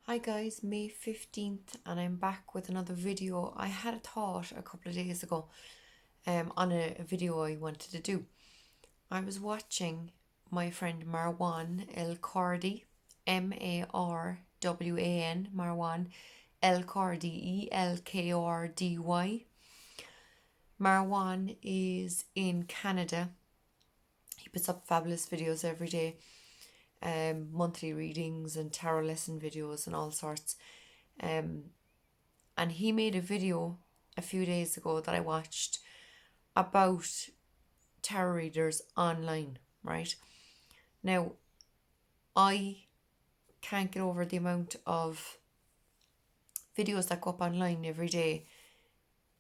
Hi guys, May 15th, and I'm back with another video. I had a thought a couple of days ago on a video I wanted to do. I was watching my friend Marwan El Kardi, Marwan, Marwan El Kardi, Elkordy. Marwan is in Canada. He puts up fabulous videos every day, monthly readings and tarot lesson videos and all sorts. Um, and he made a video a few days ago that I watched about tarot readers online, right? Now, I can't get over the amount of videos that go up online every day,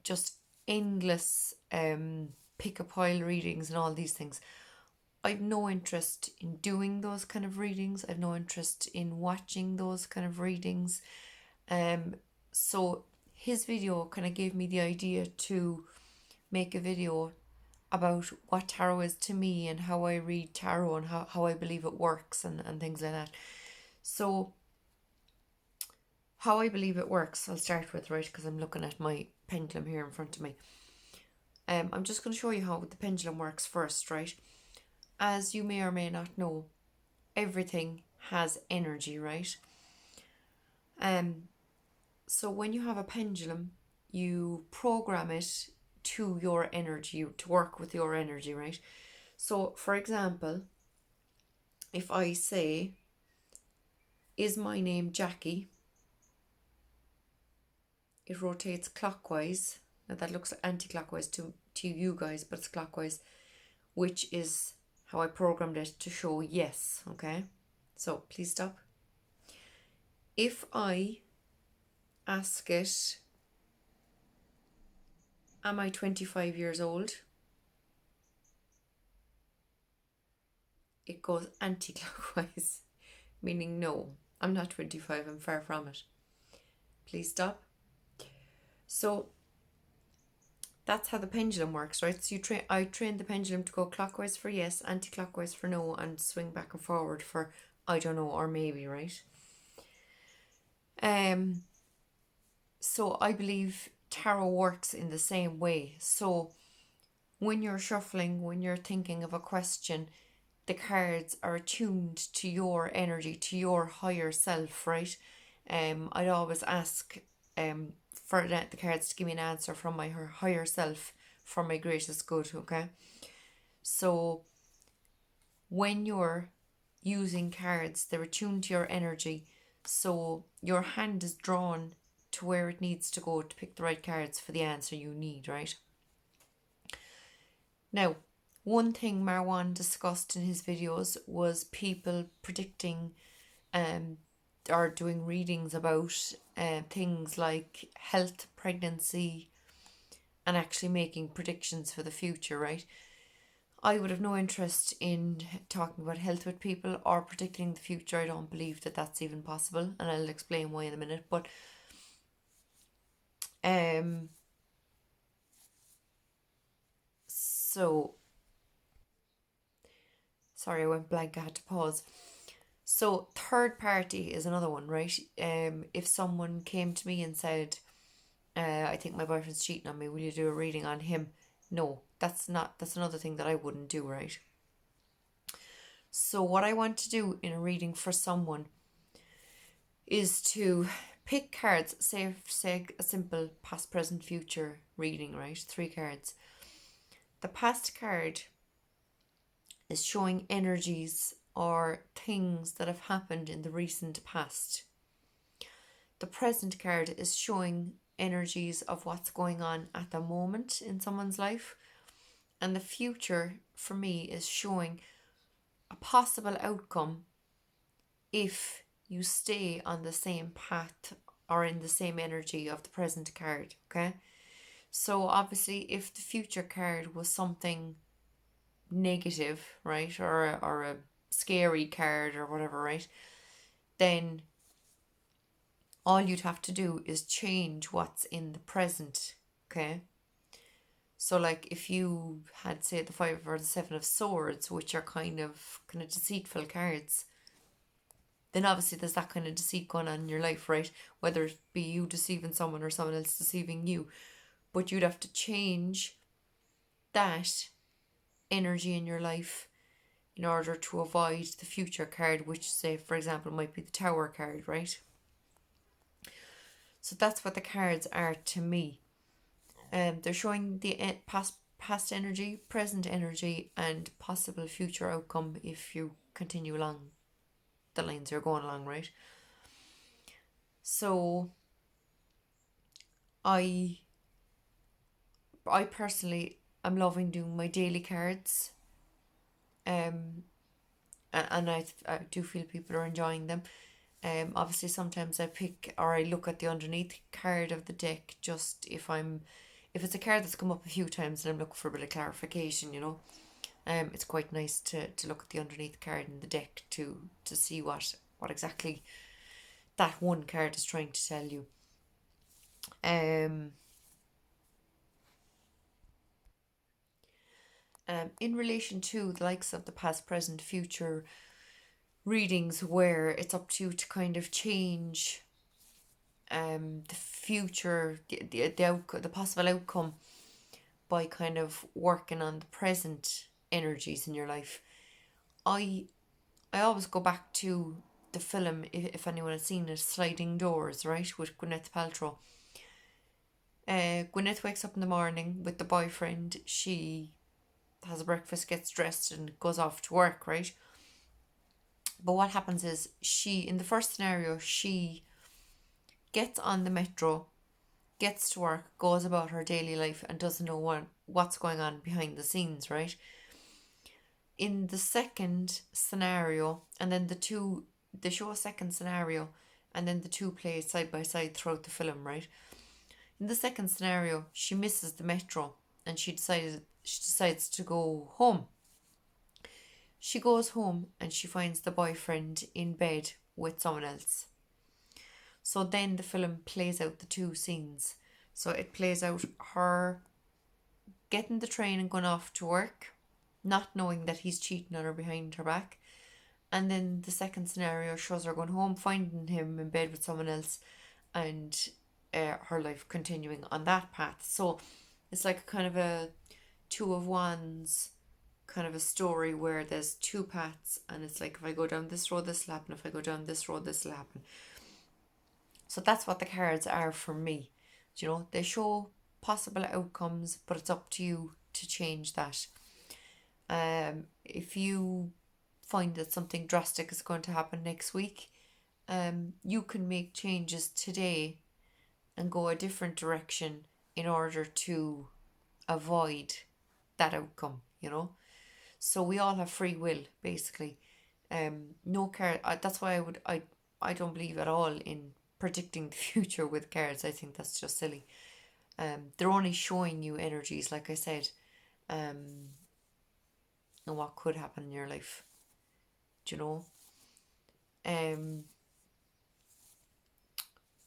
just endless pick a pile readings and all these things. I've no interest in doing those kind of readings. I've no interest in watching those kind of readings. So his video kind of gave me the idea to make a video about what tarot is to me and how I read tarot and how I believe it works and things like that. So, how I believe it works, I'll start with, right, because I'm looking at my pendulum here in front of me. I'm just going to show you how the pendulum works first, right? As you may or may not know, everything has energy, right? So when you have a pendulum, you program it to your energy, to work with your energy, right? So, for example, if I say, is my name Jackie? It rotates clockwise. Now that looks anti-clockwise to you guys, but it's clockwise, which is how I programmed it to show yes, okay? So please stop. If I ask it, am I 25 years old? It goes anti-clockwise, meaning no, I'm not 25, I'm far from it. Please stop. So that's how the pendulum works, right? So I train the pendulum to go clockwise for yes, anti-clockwise for no, and swing back and forward for I don't know or maybe, right? So I believe tarot works in the same way. So when you're shuffling, when you're thinking of a question, the cards are attuned to your energy, to your higher self, right? I'd always ask for the cards to give me an answer from my higher self for my greatest good, okay? So when you're using cards, they're attuned to your energy. So your hand is drawn to where it needs to go to pick the right cards for the answer you need, right? Now, one thing Marwan discussed in his videos was people predicting or doing readings about things like health, pregnancy, and actually making predictions for the future, right? I would have no interest in talking about health with people or predicting the future. I don't believe that that's even possible, and I'll explain why in a minute. But um, so sorry, I went blank. I had to pause. So third party is another one, right? If someone came to me and said, "I think my boyfriend's cheating on me. Will you do a reading on him?" No, that's not. That's another thing that I wouldn't do, right? So what I want to do in a reading for someone is to pick cards. Say a simple past, present, future reading, right? 3 cards. The past card is showing energies or things that have happened in the recent past. The present card is showing energies of what's going on at the moment in someone's life. And the future, for me, is showing a possible outcome if you stay on the same path or in the same energy of the present card, okay? So obviously, if the future card was something negative, right, or a scary card or whatever, right, then all you'd have to do is change what's in the present, okay? So like if you had say the 5 or the 7 of swords, which are kind of deceitful cards, then obviously there's that kind of deceit going on in your life, right? Whether it be you deceiving someone or someone else deceiving you. But you'd have to change that energy in your life in order to avoid the future card, which, say, for example, might be the Tower card, right? So that's what the cards are to me. They're showing the past energy, present energy, and possible future outcome if you continue along the lines you're going along, right? So I I personally am loving doing my daily cards. Um and I do feel people are enjoying them. Obviously sometimes I pick or I look at the underneath card of the deck just if it's a card that's come up a few times and I'm looking for a bit of clarification, you know. It's quite nice to look at the underneath card in the deck to see what exactly that one card is trying to tell you. Um, in relation to the likes of the past, present, future readings, where it's up to you to kind of change the future, the possible outcome by kind of working on the present energies in your life. I I always go back to the film, if anyone has seen it, Sliding Doors, right, with Gwyneth Paltrow. Gwyneth wakes up in the morning with the boyfriend. She has a breakfast, gets dressed, and goes off to work, right? But what happens is in the first scenario, she gets on the metro, gets to work, goes about her daily life, and doesn't know what's going on behind the scenes, right? In the second scenario, and then they show a second scenario, and then the two play side by side throughout the film, right? In the second scenario, she misses the metro and she decides to go home. She goes home and she finds the boyfriend in bed with someone else. So then the film plays out the two scenes. So it plays out her getting the train and going off to work, not knowing that he's cheating on her behind her back. And then the second scenario shows her going home, finding him in bed with someone else, and her life continuing on that path. So it's like kind of a two of wands kind of a story where there's two paths, and it's like if I go down this road, this will happen. If I go down this road, this will happen. So that's what the cards are for me. You know, they show possible outcomes, but it's up to you to change that. If you find that something drastic is going to happen next week, you can make changes today and go a different direction in order to avoid that outcome, you know. So we all have free will, basically. No card. That's why I don't believe at all in predicting the future with cards. I think that's just silly. They're only showing you energies, like I said, and what could happen in your life. Do you know? Um.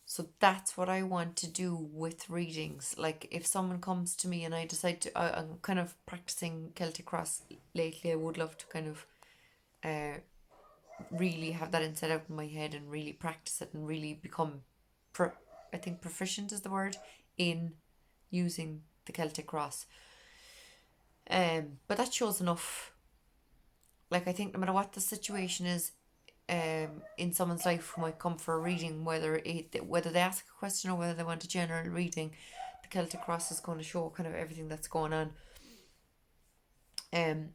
So that's what I want to do with readings. Like if someone comes to me and I decide I'm kind of practicing Celtic Cross lately. I would love to kind of uh, really have that inside out in my head and really practice it and really become, I think proficient is the word, in using the Celtic Cross. But that shows enough. Like I think no matter what the situation is, in someone's life who might come for a reading, whether they ask a question or whether they want a general reading, the Celtic Cross is going to show kind of everything that's going on. And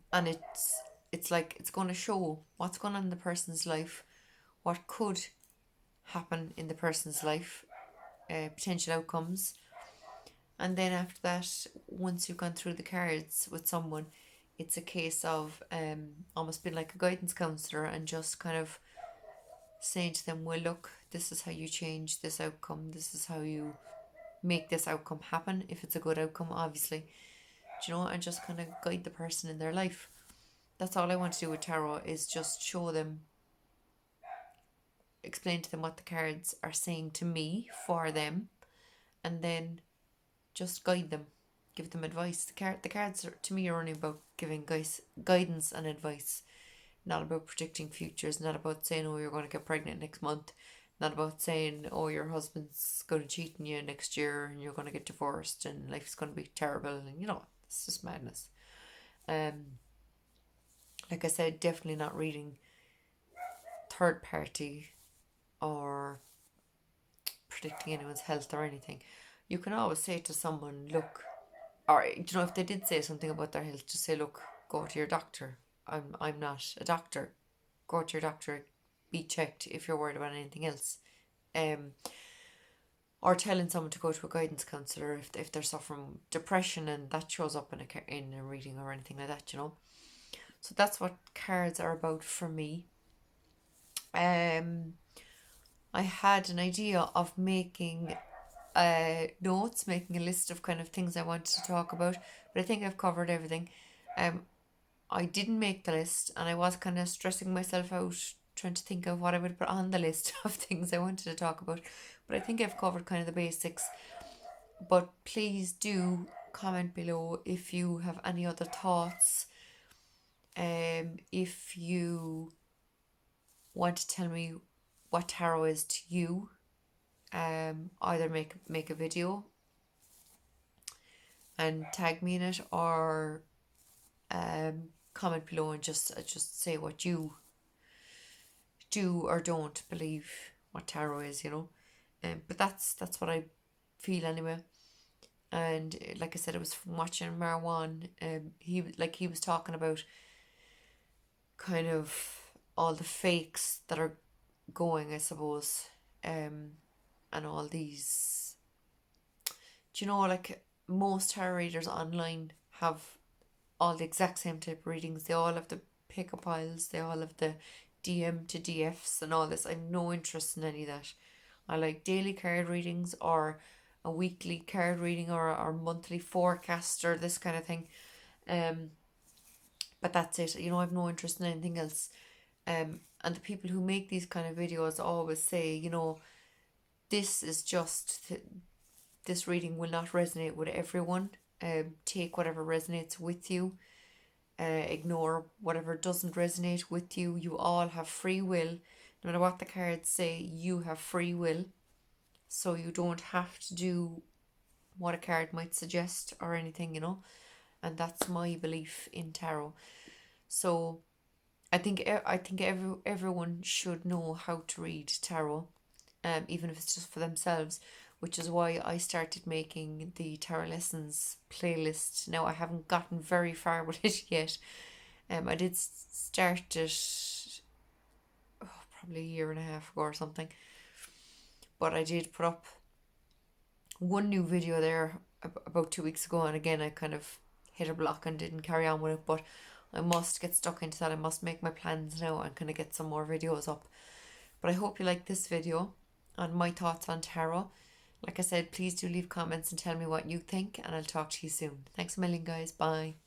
it's like it's going to show what's going on in the person's life, what could happen in the person's life, potential outcomes, and then after that, once you've gone through the cards with someone, it's a case of almost being like a guidance counselor and just kind of saying to them, well, look, this is how you change this outcome, this is how you make this outcome happen, if it's a good outcome, obviously, you know, and just kind of guide the person in their life. That's all I want to do with tarot, is just show them, explain to them what the cards are saying to me for them, and then just guide them, give them advice. The cards are, to me, are only about giving guidance and advice. not about predicting futures, not about saying, oh, you're going to get pregnant next month, not about saying, oh, your husband's going to cheat on you next year and you're going to get divorced and life's going to be terrible. And, it's just madness. Um, like I said, definitely not reading third party or predicting anyone's health or anything. You can always say to someone, look, or if they did say something about their health, just say, look, go to your doctor. I'm not a doctor. Go to your doctor, be checked if you're worried about anything else. Um, or telling someone to go to a guidance counsellor if they're suffering depression and that shows up in a reading or anything like that. So that's what cards are about for me. I had an idea of making notes, making a list of kind of things I wanted to talk about, but I think I've covered everything. I didn't make the list and I was kind of stressing myself out trying to think of what I would put on the list of things I wanted to talk about, but I think I've covered kind of the basics. But please do comment below if you have any other thoughts. If you want to tell me what tarot is to you, either make a video and tag me in it, or comment below and just say what you do or don't believe what tarot is. But that's what I feel anyway. And like I said, it was from watching Marwan. He was talking about kind of all the fakes that are going, I suppose, and all these. Do you know, like most tarot readers online have all the exact same type of readings. They all have the pick-up piles. They all have the DM to DFs and all this. I have no interest in any of that. I like daily card readings or a weekly card reading or monthly forecast or this kind of thing. But that's it. I have no interest in anything else. And the people who make these kind of videos always say, this is just this reading will not resonate with everyone. Take whatever resonates with you. Ignore whatever doesn't resonate with you. You all have free will. No matter what the cards say, you have free will. So you don't have to do what a card might suggest or anything, And that's my belief in tarot. So I think everyone should know how to read tarot, even if it's just for themselves, which is why I started making the tarot lessons playlist. Now I haven't gotten very far with it yet. I did start it probably a year and a half ago or something, but I did put up one new video there about 2 weeks ago, and again I kind of hit a block and didn't carry on with it, but I must get stuck into that. I must make my plans now and kind of get some more videos up. But I hope you like this video on my thoughts on tarot. Like I said, please do leave comments and tell me what you think, and I'll talk to you soon. Thanks a million, guys. Bye.